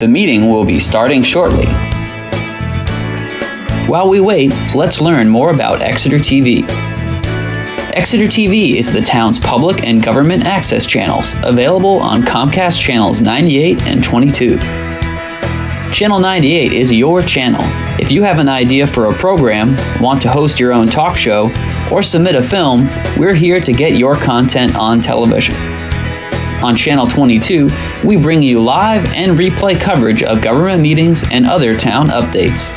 The meeting will be starting shortly. While we wait, let's learn more about Exeter TV. Exeter TV is the town's public and government access channels, available on Comcast channels 98 and 22. Channel 98 is your channel. If you have an idea for a program, want to host your own talk show, or submit a film, we're here to get your content on television. On Channel 22, we bring you live and replay coverage of government meetings and other town updates.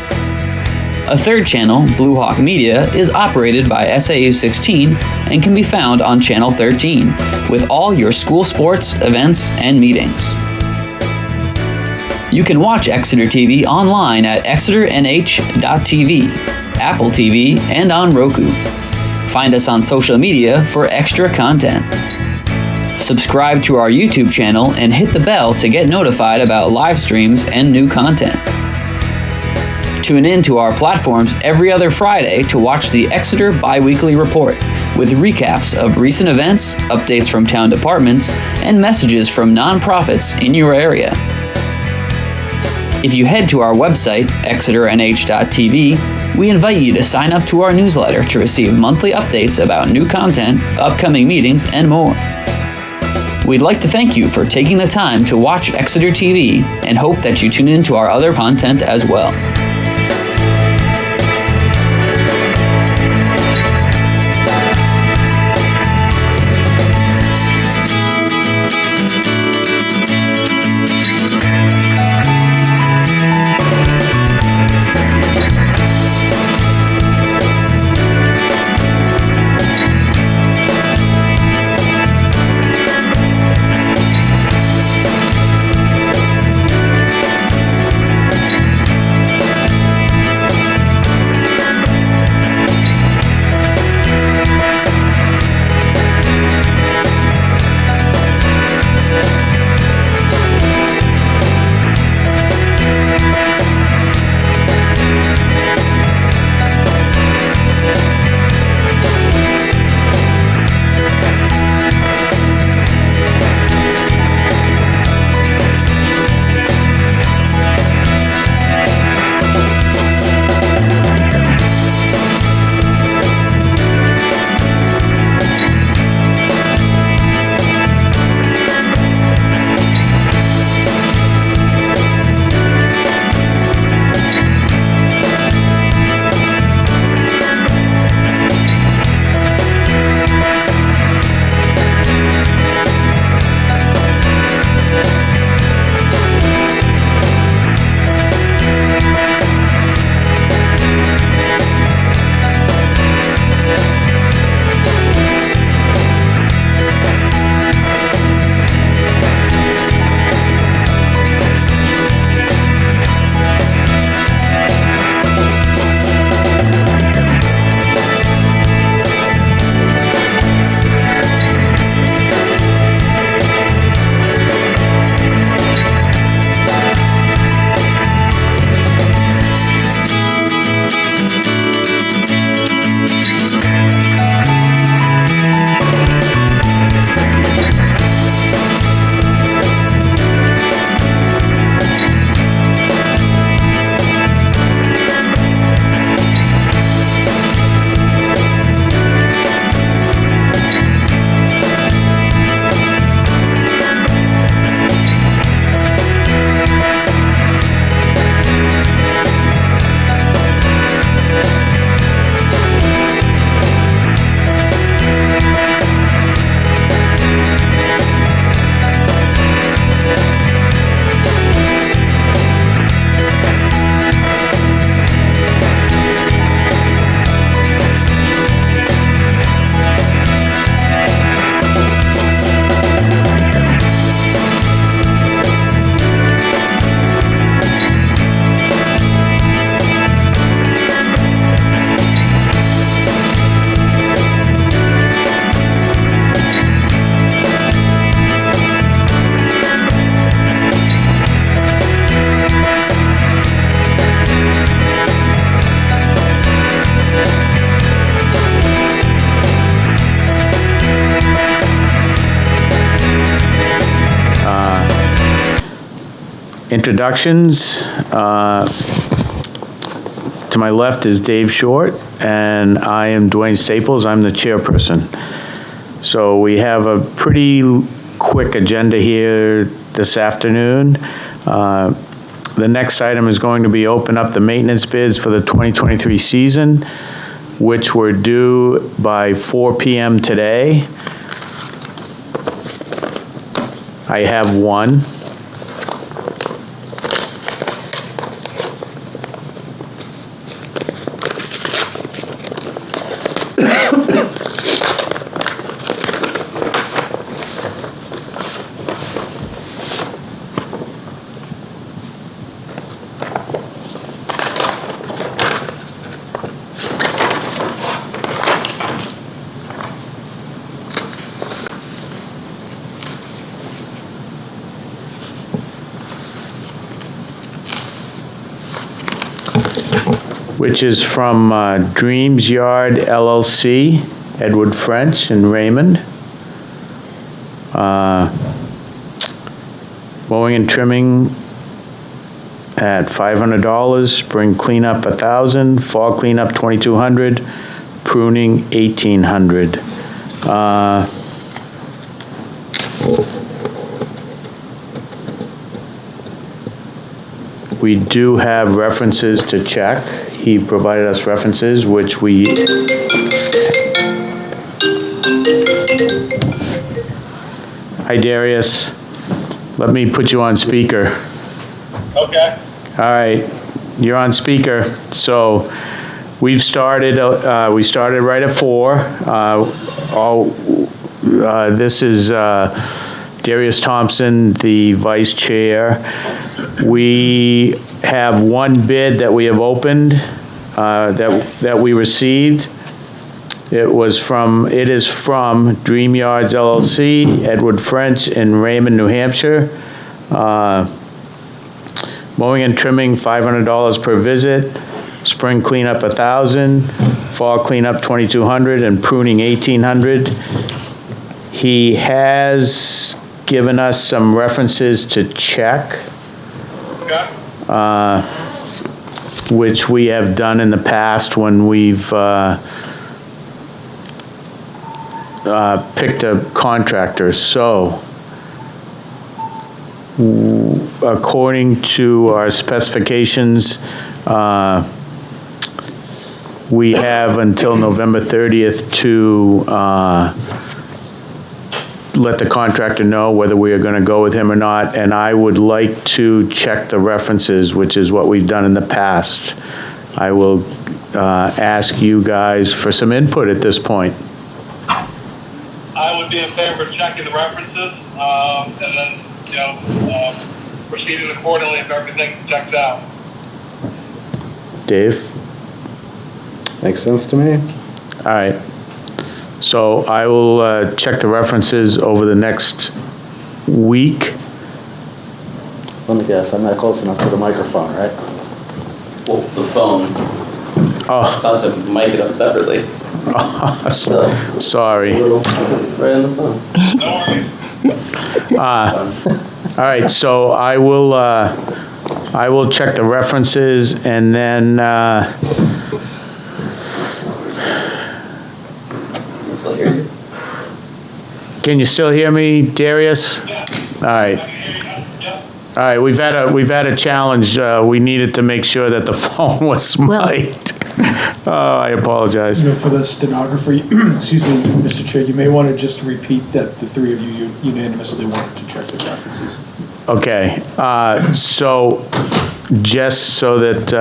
A third channel, Blue Hawk Media, is operated by SAU 16 and can be found on Channel 13, with all your school sports, events, and meetings. You can watch Exeter TV online at exeternh.tv, Apple TV, and on Roku. Find us on social media for extra content. Subscribe to our YouTube channel and hit the bell to get notified about live streams and new content. Tune in to our platforms every other Friday to watch the Exeter Biweekly Report, with recaps of recent events, updates from town departments, and messages from nonprofits in your area. If you head to our website, exeternh.tv, we invite you to sign up to our newsletter to receive monthly updates about new content, upcoming meetings, and more. We'd like to thank you for taking the time to watch Exeter TV and hope that you tune in to our other content as well. Introductions. To my left is Dave Short, and I am Dwayne Staples. I'm the chairperson. So we have a pretty quick agenda here this afternoon. The next item is going to be open up the maintenance bids for the 2023 season, which were due by 4 p.m. today. I have one. Which is from Dreams Yard LLC, Edward French and Raymond. Mowing and trimming at $500, spring cleanup $1,000, fall cleanup $2,200, pruning $1,800. We do have references to check. He provided us references, which we... Hi, Darius. Let me put you on speaker. Okay. All right, you're on speaker. So we've started, we started right at 4. This is Darius Thompson, the vice chair. We have one bid that we have opened, that we received. It is from Dream Yards LLC, Edward French in Raymond, New Hampshire. Mowing and trimming, $500 per visit. Spring cleanup, $1,000. Fall cleanup, $2,200, and pruning, $1,800. He has given us some references to check, which we have done in the past when we've picked a contractor. So, according to our specifications, we have until November 30th to let the contractor know whether we are going to go with him or not, and I would like to check the references, which is what we've done in the past. I will ask you guys for some input at this point. I would be in favor of checking the references, and then, proceeding accordingly if everything checks out. Dave? Makes sense to me. All right. So I will check the references over the next week. Let me guess, I'm not close enough to the microphone, right? Well, the phone. Oh, About to mic it up separately. sorry. Right on the phone. No worries. All right, so I will check the references, and then Still hear you? can you still hear me, Darius? Yeah. All right. I can hear you now. Yeah. All right, we've had a challenge. We needed to make sure that the phone was mic'd. Oh, I apologize. For the stenographer, excuse me, Mr. Chair, you may want to just repeat that the three of you unanimously wanted to check the references. Okay, so just so that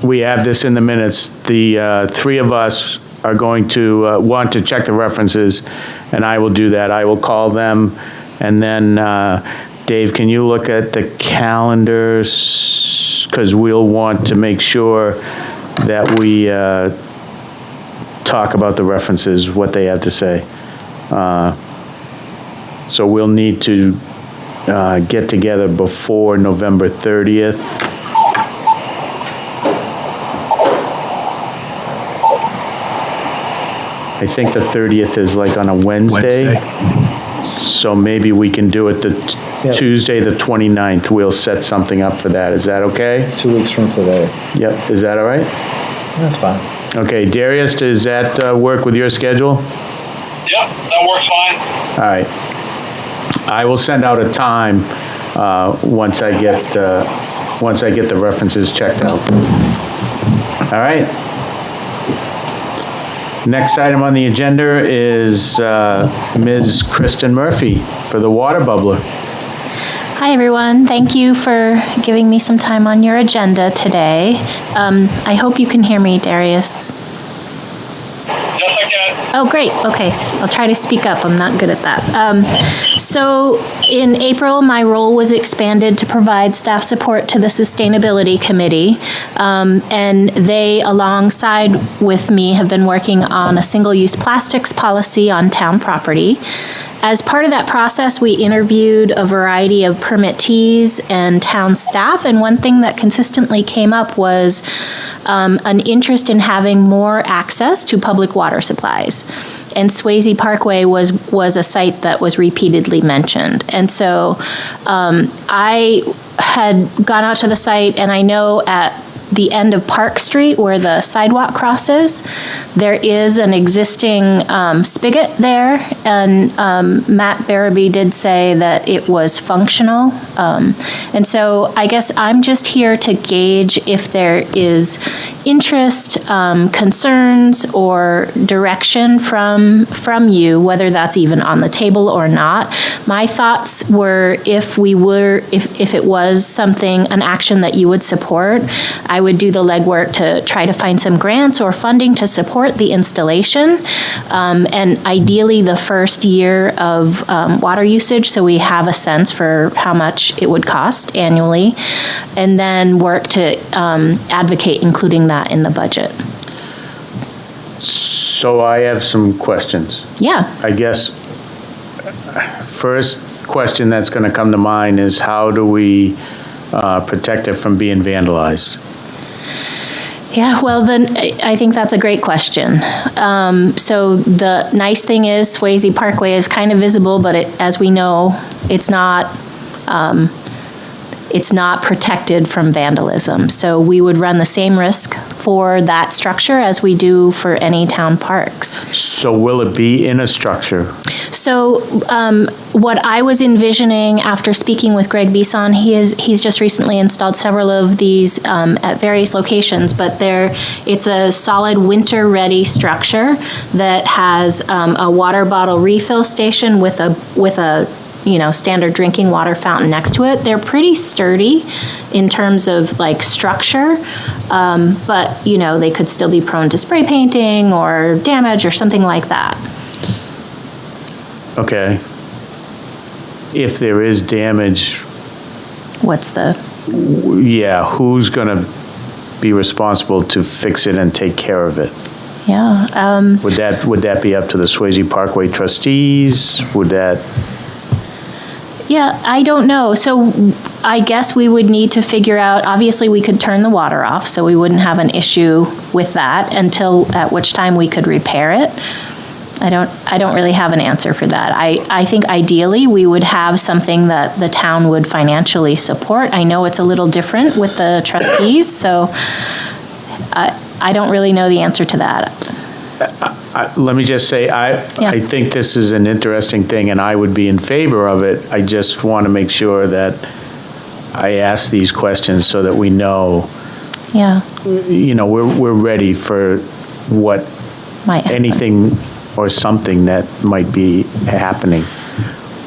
we have this in the minutes, the three of us are going to want to check the references, and I will do that. I will call them, and then Dave, can you look at the calendars? Because we'll want to make sure that we talk about the references, what they have to say. So we'll need to get together before November 30th. I think the 30th is like on a Wednesday. So maybe we can do it Tuesday, the 29th. We'll set something up for that. Is that okay? It's 2 weeks from today. Yep, is that all right? That's fine. Okay, Darius, does that work with your schedule? Yep, that works fine. All right. I will send out a time once I get the references checked out. All right. Next item on the agenda is Ms. Kristen Murphy for the water bubbler. Hi, everyone. Thank you for giving me some time on your agenda today. I hope you can hear me, Darius. Yes, I can. Oh, great. Okay. I'll try to speak up. I'm not good at that. So in April, my role was expanded to provide staff support to the Sustainability Committee. And they, alongside with me, have been working on a single-use plastics policy on town property. As part of that process, we interviewed a variety of permittees and town staff, and one thing that consistently came up was an interest in having more access to public water supplies. And Swasey Parkway was a site that was repeatedly mentioned. And so I had gone out to the site, and I know at the end of Park Street where the sidewalk crosses, there is an existing spigot there, and Matt Barabee did say that it was functional. And so I guess I'm just here to gauge if there is interest, concerns, or direction from you, whether that's even on the table or not. My thoughts were if it was something, an action that you would support, I would do the legwork to try to find some grants or funding to support the installation, and ideally the first year of water usage, so we have a sense for how much it would cost annually, and then work to advocate including that in the budget. So I have some questions. Yeah. I guess first question that's going to come to mind is how do we protect it from being vandalized? Yeah, well, then I think that's a great question. So the nice thing is Swasey Parkway is kind of visible, but as we know, it's not protected from vandalism. So we would run the same risk for that structure as we do for any town parks. So will it be in a structure? So what I was envisioning after speaking with Greg Bisson, he's just recently installed several of these at various locations, but it's a solid winter-ready structure that has a water bottle refill station with a standard drinking water fountain next to it. They're pretty sturdy in terms of like structure, but they could still be prone to spray painting or damage or something like that. Okay. If there is damage, What's who's going to be responsible to fix it and take care of it? Yeah. Would that be up to the Swasey Parkway trustees? Would that? Yeah, I don't know. So I guess we would need to figure out, obviously we could turn the water off, so we wouldn't have an issue with that until at which time we could repair it. I don't really have an answer for that. I think ideally we would have something that the town would financially support. I know it's a little different with the trustees, so I don't really know the answer to that. Let me just say, I think this is an interesting thing, and I would be in favor of it. I just want to make sure that I ask these questions so that we know, we're ready for what anything or something that might be happening.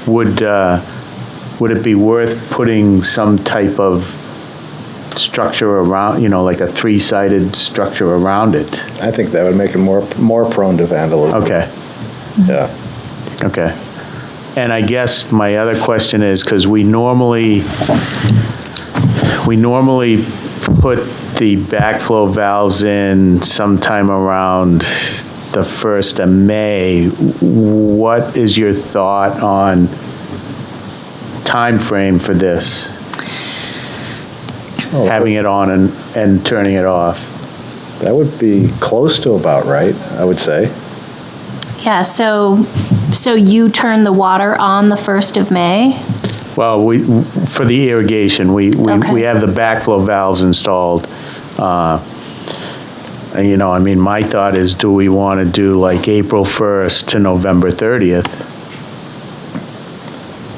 Would it be worth putting some type of structure around, like a three-sided structure around it? I think that would make it more prone to vandalism. Okay. Yeah. Okay. And I guess my other question is, because we normally put the backflow valves in sometime around the 1st of May. What is your thought on time frame for this? Having it on and turning it off? That would be close to about right, I would say. Yeah, so you turn the water on the 1st of May? Well, for the irrigation, we Okay. have the backflow valves installed. And, you know, I mean, my thought is, do we want to do like April 1st to November 30th?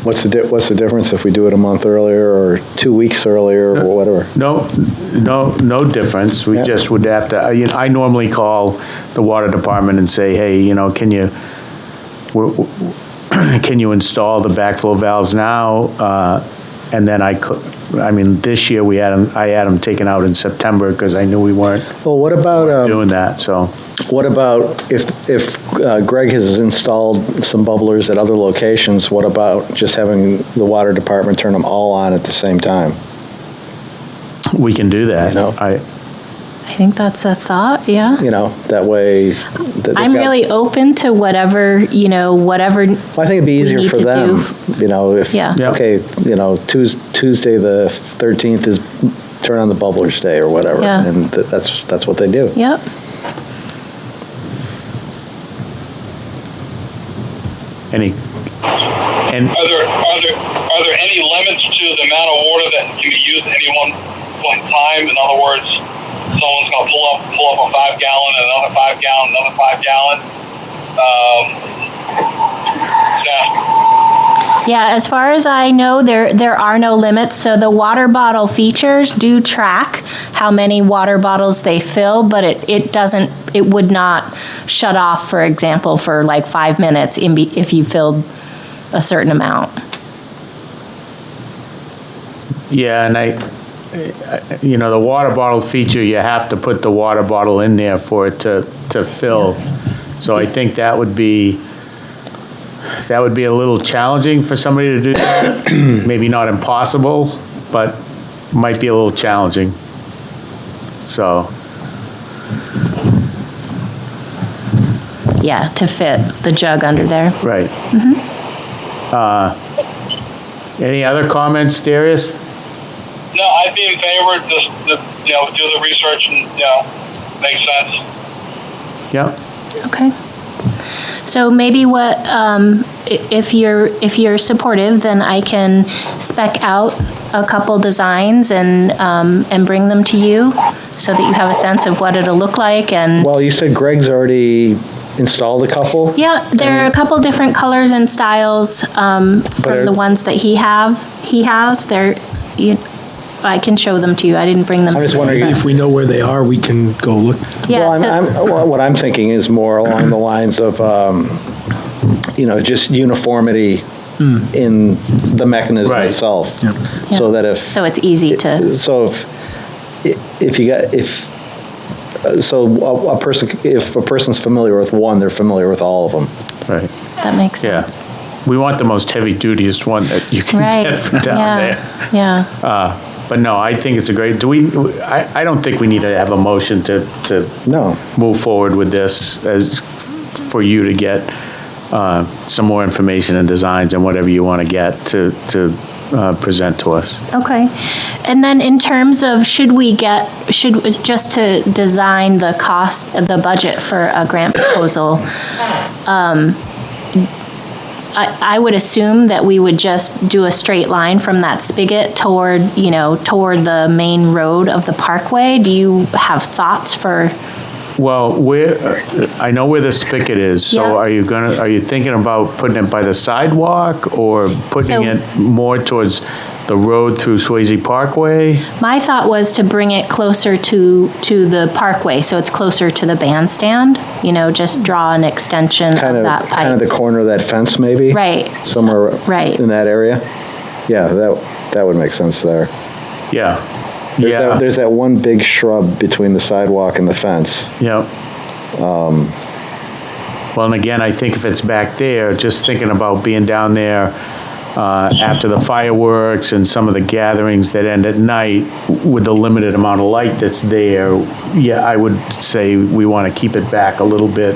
What's the difference if we do it a month earlier or 2 weeks earlier or whatever? No difference. We Yeah. just would have to, I normally call the water department and say, hey, you know, can you install the backflow valves now? And then this year I had them taken out in September because I knew we weren't Well, what about, doing that, so. what about if Greg has installed some bubblers at other locations, what about just having the water department turn them all on at the same time? We can do that. You know? I think that's a thought, yeah. You know, that way. I'm really open to whatever. I think it'd be easier need for to them, you know, if, Yeah. Yeah. okay, you know, Tuesday the 13th is turn on the bubblers day or whatever. Yeah. And that's what they do. Yep. And Are there any limits to the amount of water that can be used at any one point in time? In other words, someone's going to pull up a 5 gallon, another 5 gallon, another 5 gallon. Staff. Yeah, as far as I know, there are no limits. So the water bottle features do track how many water bottles they fill, but it would not shut off, for example, for like 5 minutes if you filled a certain amount. yeah, and the water bottle feature, you have to put the water bottle in there for it to fill. So I think that would be a little challenging for somebody to do that. Maybe not impossible, but might be a little challenging. So, Yeah, to fit the jug under there. right. Any other comments, Darius? No, I'd be in favor. Just do the research and makes sense. Yep. Okay. So maybe if you're supportive, then I can spec out a couple designs and bring them to you so that you have a sense of what it'll look like. And Well, you said Greg's already installed a couple? yeah, there are a couple different colors and styles from the ones that he has. I can show them to you. I didn't bring them. I'm just today, wondering but- If we know where they are, we can go look. Yeah, Well, what I'm thinking is more along the lines of, just uniformity in the mechanism Right. itself. Yep. So that so it's easy to. if a person's familiar with one, they're familiar with all of them. Right. That makes Yeah. sense. We want the most heavy-dutyest one that you can Right. get from down yeah. there. Yeah. But no, I think it's a great, I don't think we need to have a motion to No. move forward with this for you to get some more information and designs and whatever you want to get to present to us. Okay. And then in terms of just to design the budget for a grant proposal, I would assume that we would just do a straight line from that spigot toward the main road of the parkway. Do you have thoughts for? Well, I know where the spigot is, so Yeah. are you thinking about putting it by the sidewalk or putting So- it more towards the road through Swasey Parkway? My thought was to bring it closer to the parkway, so it's closer to the bandstand. Just draw an extension Kind of of, that. kind of the corner of that fence, maybe? Right. Somewhere Right. in that area? Yeah, that would make sense there. Yeah. There's that one big shrub between the sidewalk and the fence. Yep. Well, and again, I think if it's back there, just thinking about being down there after the fireworks and some of the gatherings that end at night with the limited amount of light that's there, yeah, I would say we want to keep it back a little bit.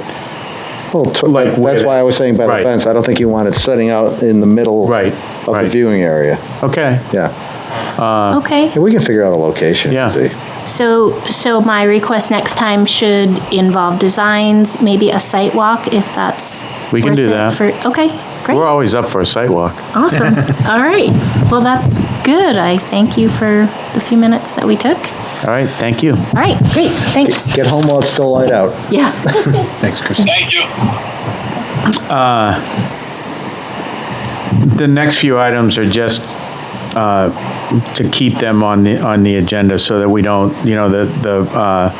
Well, Like where that's why I was saying by the Right. fence. I don't think you want it setting out in the middle Right, of the right. viewing area. Okay. Yeah. Okay. Yeah, we can figure out a location. Yeah. See. So my request next time should involve designs, maybe a site walk, if that's We can worth do it that. Okay, great. We're always up for a site walk. Awesome. All right. Well, that's good. I thank you for the few minutes that we took. All right, thank you. All right, great. Thanks. Get home while it's still light out. Yeah. Thanks, Chris. Thank you. The next few items are just to keep them on the agenda so that we don't, the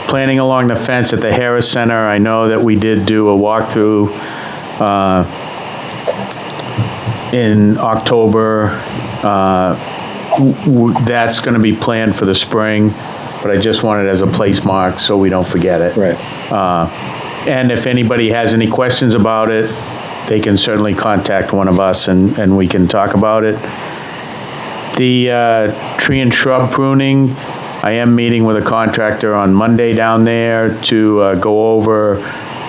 planning along the fence at the Harris Center. I know that we did do a walkthrough in October. That's going to be planned for the spring, but I just want it as a place mark so we don't forget it. Right. And if anybody has any questions about it, they can certainly contact one of us and we can talk about it. The tree and shrub pruning, I am meeting with a contractor on Monday down there to go over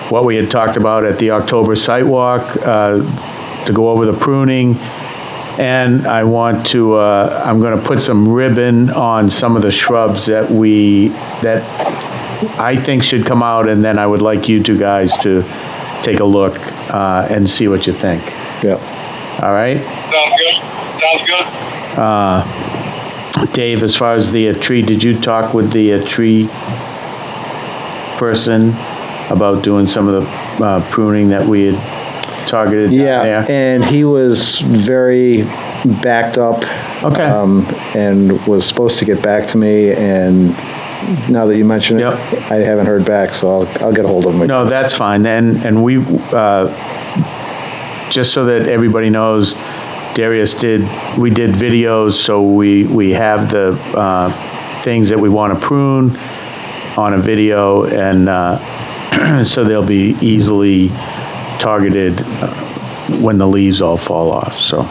what we had talked about at the October site walk, to go over the pruning. And I want to, I'm going to put some ribbon on some of the shrubs that I think should come out, and then I would like you two guys to take a look and see what you think. Yeah. All right? Sounds good. Dave, as far as the tree, did you talk with the tree person about doing some of the pruning that we had targeted down Yeah, there? and he was very backed up. Okay. And was supposed to get back to me, and now that you mention it, Yep. I haven't heard back, so I'll get a hold of him. No, that's fine. And we, just so that everybody knows, Darius we did videos, so we have the things that we want to prune on a video, and so they'll be easily targeted when the leaves all fall off, so.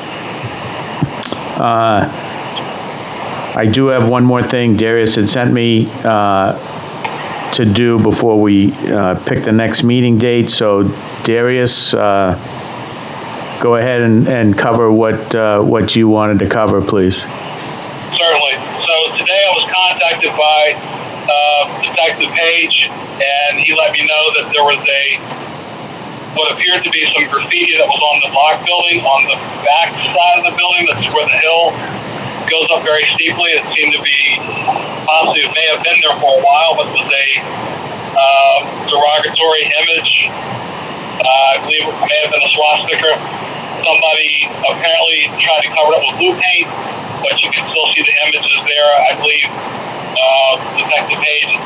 I do have one more thing Darius had sent me to do before we pick the next meeting date. So Darius, go ahead and cover what you wanted to cover, please. Certainly. So today I was contacted by Detective Page, and he let me know that there was what appeared to be some graffiti that was on the block building on the back side of the building. That's where the hill goes up very steeply. It seemed to be, possibly it may have been there for a while, but was a derogatory image. I believe it may have been a swastika. Somebody apparently tried to cover it up with blue paint, but you can still see the images there. I believe Detective Page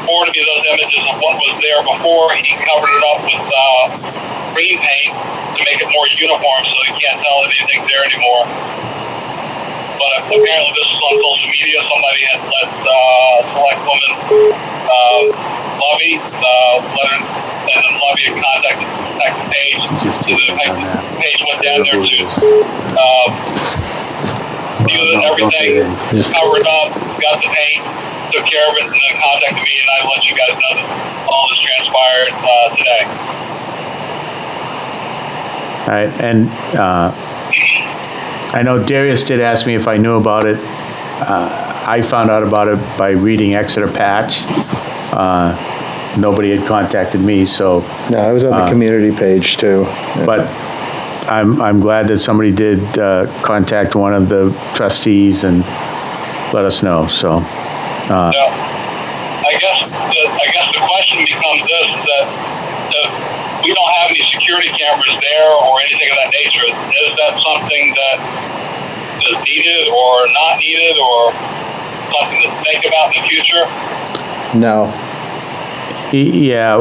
forwarded me those images of what was there before. He covered it up with green paint to make it more uniform so you can't tell that anything's there anymore. But apparently this was on social media. Somebody had let Selectwoman Lovey, and then Lovey had contacted Detective Page. Page went down there to view everything, covered up, got the paint, took care of it, and then contacted me, and I let you guys know that all this transpired today. All right, and I know Darius did ask me if I knew about it. I found out about it by reading Exeter Patch. Nobody had contacted me, so. No, I was on the community page too. But I'm glad that somebody did contact one of the trustees and let us know, so. Now, I guess the question becomes this, is that if we don't have any security cameras there or anything of that nature, is that something that is needed or not needed, or something to think about in the future? No. Yeah,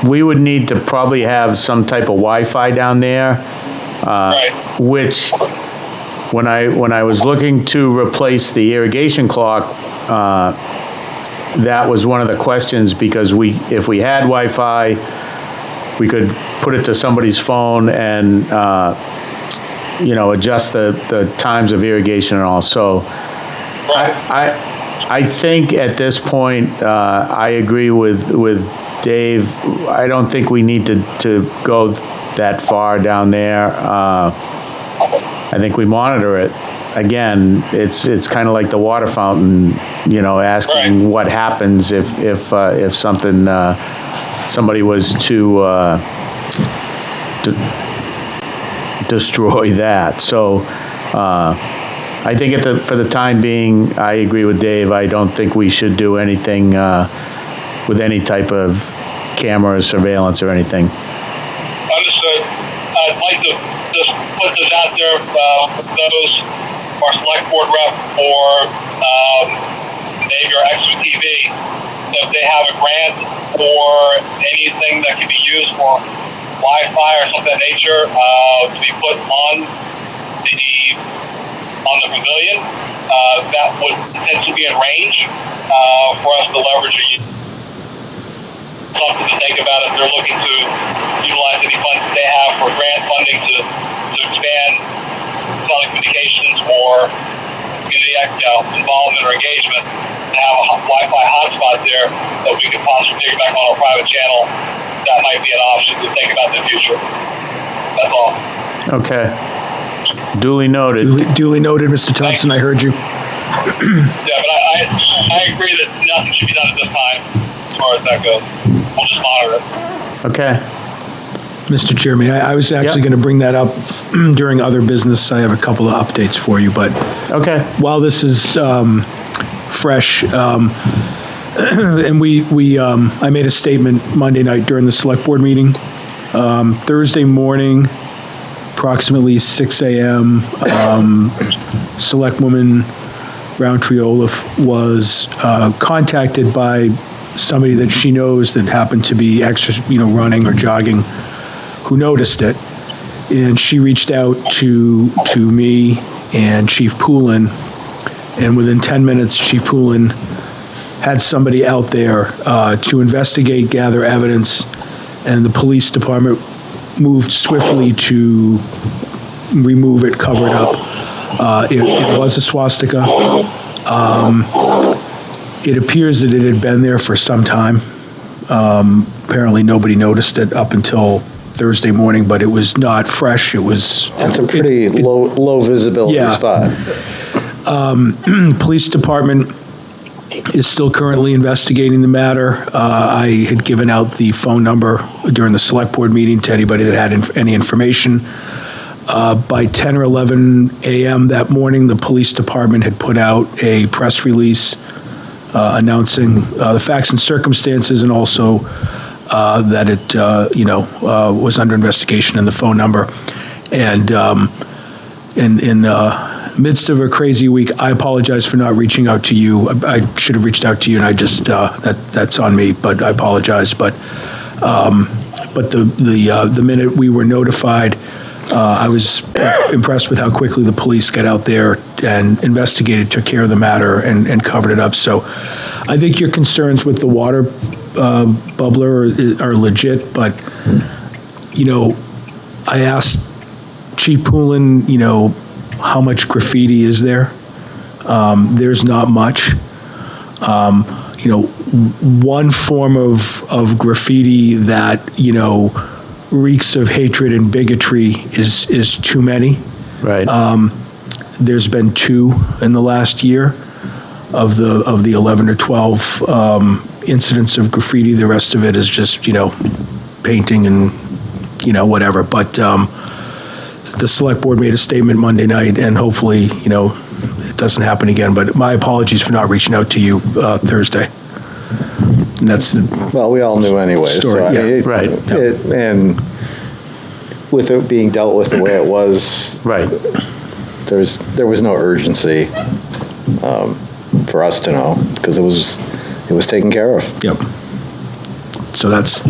we would need to probably have some type of Wi-Fi down there, Right. which, when I was looking to replace the irrigation clock, that was one of the questions, because if we had Wi-Fi, we could put it to somebody's phone and, adjust the times of irrigation and all. So I think at this point, I agree with Dave. I don't think we need to go that far down there. I think we monitor it. again, it's kind of like the water fountain, asking Right. what happens if something, somebody was to destroy that. So I think for the time being, I agree with Dave. I don't think we should do anything with any type of camera or surveillance or anything. Understood. I'd like to just put this out there for those who are select board rep or maybe our Exeter TV, if they have a grant or anything that can be used for Wi-Fi or something of that nature to be put on the pavilion, that would potentially be in range for us to leverage something to think about if they're looking to utilize any funds that they have for grant funding to expand telecommunications or community involvement or engagement, to have a Wi-Fi hotspot there that we could possibly take back on a private channel. That might be an option to think about in the future. That's all. Okay. Duly noted. Duly noted, Mr. Thompson, I heard you. Yeah, but I agree that nothing should be done at this time as far as that goes. We'll just monitor it. Okay. Mr. Chairman, I was actually Yep. going to bring that up during other business. I have a couple of updates for you, but Okay. while this is fresh, and I made a statement Monday night during the select board meeting. Thursday morning, approximately 6 a.m., Selectwoman Roundtree Olaf was contacted by somebody that she knows that happened to be running or jogging, who noticed it, and she reached out to me and Chief Poulin, and within 10 minutes, Chief Poulin had somebody out there to investigate, gather evidence, and the police department moved swiftly to remove it, cover it up. It was a swastika. It appears that it had been there for some time. Apparently, nobody noticed it up until Thursday morning, but it was not fresh. It was. That's a pretty low visibility Yeah. spot. Police department is still currently investigating the matter. I had given out the phone number during the select board meeting to anybody that had any information. By 10 or 11 a.m. that morning, the police department had put out a press release announcing the facts and circumstances, and also that it, was under investigation, and the phone number. And in midst of a crazy week, I apologize for not reaching out to you. I should have reached out to you, and I just that's on me. But I apologize. But the minute we were notified, I was impressed with how quickly the police got out there and investigated, took care of the matter, and covered it up. So I think your concerns with the water bubbler are legit, but, I asked Chief Poulin, how much graffiti is there? There's not much. One form of graffiti that, reeks of hatred and bigotry is too many. Right. There's been 2 in the last year of the 11 or 12 incidents of graffiti. The rest of it is just, painting and, whatever. But the select board made a statement Monday night, and hopefully, it doesn't happen again. But my apologies for not reaching out to you Thursday. And that's Well, we all knew anyway. Story, so, I mean, yeah. Right. And with it being dealt with the way it was, Right. there was no urgency for us to know, because it was taken care of. Yep. So that's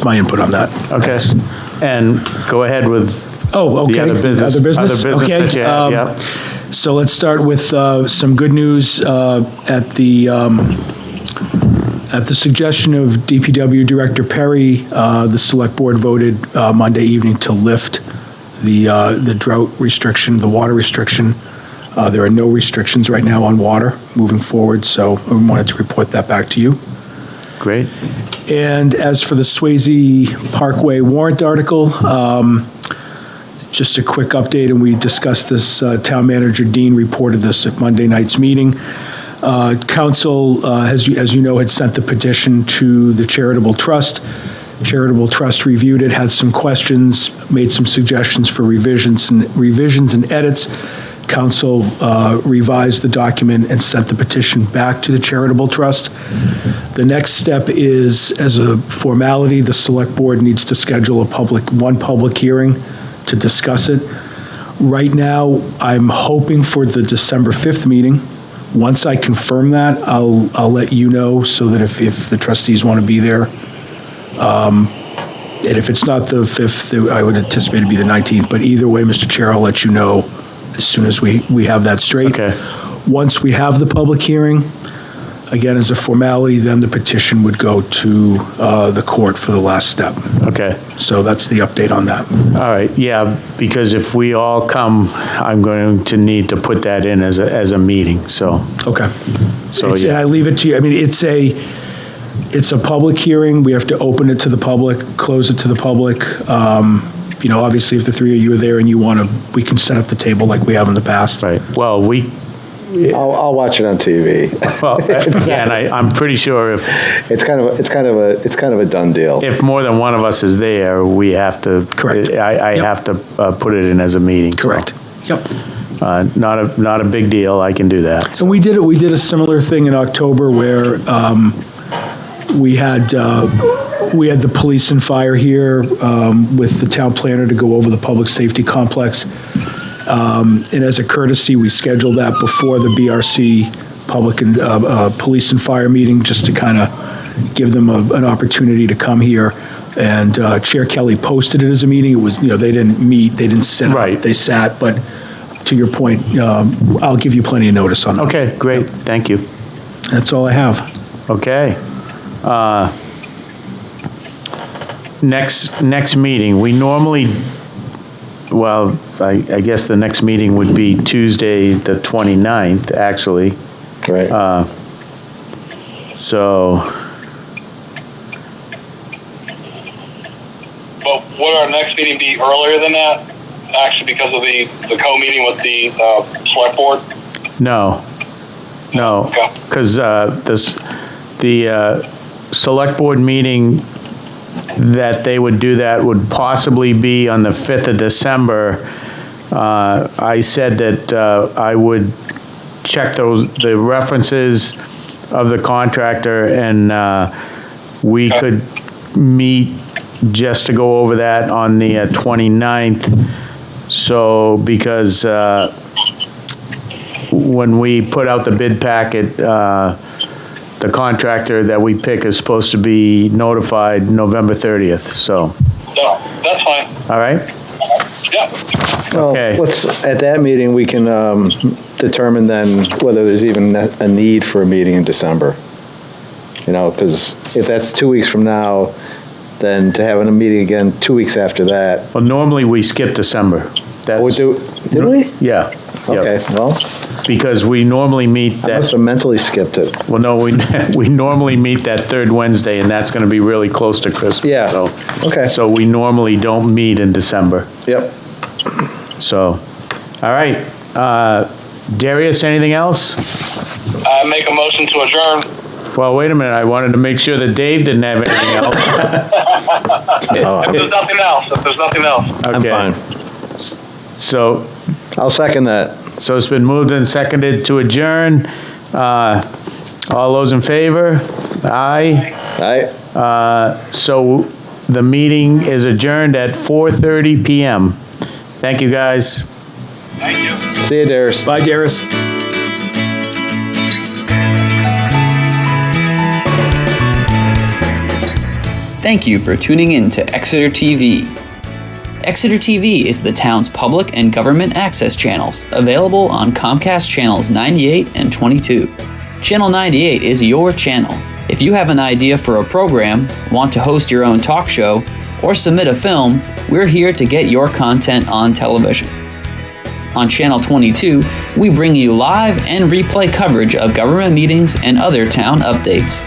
my input on that. Okay. And go ahead with Oh, okay. the other business. Other business? Other business Okay. that you have, yep. So let's start with some good news. At the suggestion of DPW Director Perry, the Select Board voted Monday evening to lift the drought restriction, the water restriction. There are no restrictions right now on water moving forward, so I wanted to report that back to you. Great. And as for the Swasey Parkway warrant article, Just a quick update, and we discussed this, Town Manager Dean reported this at Monday night's meeting. Council, as you know, had sent the petition to the Charitable Trust. Charitable Trust reviewed it, had some questions, made some suggestions for revisions and edits. Council revised the document and sent the petition back to the Charitable Trust. The next step is, as a formality, the Select Board needs to schedule one public hearing to discuss it. Right now, I'm hoping for the December 5th meeting. Once I confirm that, I'll let you know, so that if the trustees want to be there. And if it's not the 5th, I would anticipate it to be the 19th. But either way, Mr. Chair, I'll let you know as soon as we have that straight. Okay. Once we have the public hearing, again, as a formality, then the petition would go to the court for the last step. Okay. So that's the update on that. All right, yeah, because if we all come, I'm going to need to put that in as a meeting, so. Okay. So, And yeah. I leave it to you. I mean, it's a public hearing. We have to open it to the public, close it to the public. Obviously, if the three of you are there and you want to, we can set up the table like we have in the past. Right, well, I'll watch it on TV. well, again, I'm pretty sure It's kind of a done deal. if more than one of us is there, we have to. Correct. I Yep. have to put it in as a meeting. so, Correct. Yep. Not a big deal, I can do that. And we did a similar thing in October where we had the police and fire here with the town planner to go over the public safety complex. And as a courtesy, we scheduled that before the BRC public and police and fire meeting, just to kind of give them an opportunity to come here. And Chair Kelly posted it as a meeting. It was, they didn't meet, they didn't sit up, Right. they sat. But to your point, I'll give you plenty of notice on that. Okay, great, thank you. That's all I have. Okay. Next meeting, we normally, well, I guess the next meeting would be Tuesday, the 29th, actually. Right. So, But would our next meeting be earlier than that? Actually, because of the co-meeting with the select board? no, Okay. because the select board meeting that they would do that would possibly be on the 5th of December. I said that I would check the references of the contractor, and we could meet just to go over that on the 29th. So, because when we put out the bid packet, the contractor that we pick is supposed to be notified November 30th, so, No, that's fine. all right? Yeah. Well, Okay. at that meeting, we can determine then whether there's even a need for a meeting in December. Because if that's 2 weeks from now, then to have a meeting again 2 weeks after that. Well, normally we skip December. That's, Did we? Yeah. Yep. Okay, well, Because we normally meet I must that, have mentally skipped it. well, no, we normally meet that third Wednesday, and that's gonna be really close to Christmas. Yeah. So- Okay. So we normally don't meet in December, Yep. so, all right. Darius, anything else? Make a motion to adjourn. Well, wait a minute, I wanted to make sure that Dave didn't have anything else. If there's nothing else. I'm Okay. fine. So, I'll second that. so it's been moved and seconded to adjourn. All those in favor? Aye. All right. So the meeting is adjourned at 4:30 PM. Thank you, guys. Thank you. See you, Darius. Bye, Darius. Thank you for tuning in to Exeter TV. Exeter TV is the town's public and government access channels, available on Comcast channels 98 and 22. Channel 98 is your channel. If you have an idea for a program, want to host your own talk show, or submit a film, we're here to get your content on television. On Channel 22, we bring you live and replay coverage of government meetings and other town updates.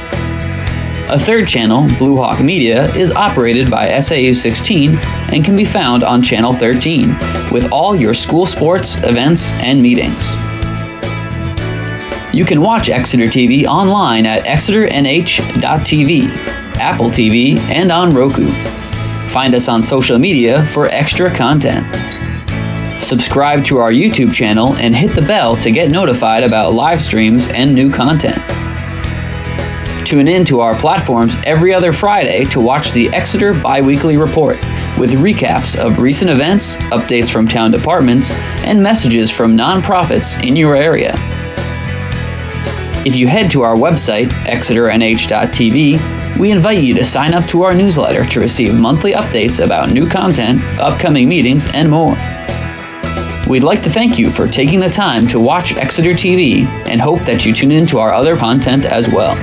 A third channel, Blue Hawk Media, is operated by SAU 16 and can be found on Channel 13, with all your school sports, events, and meetings. You can watch Exeter TV online at exeternh.tv, Apple TV, and on Roku. Find us on social media for extra content. Subscribe to our YouTube channel and hit the bell to get notified about live streams and new content. Tune in to our platforms every other Friday to watch the Exeter Biweekly Report, with recaps of recent events, updates from town departments, and messages from nonprofits in your area. If you head to our website, exeternh.tv, we invite you to sign up to our newsletter to receive monthly updates about new content, upcoming meetings, and more. We'd like to thank you for taking the time to watch Exeter TV and hope that you tune in to our other content as well.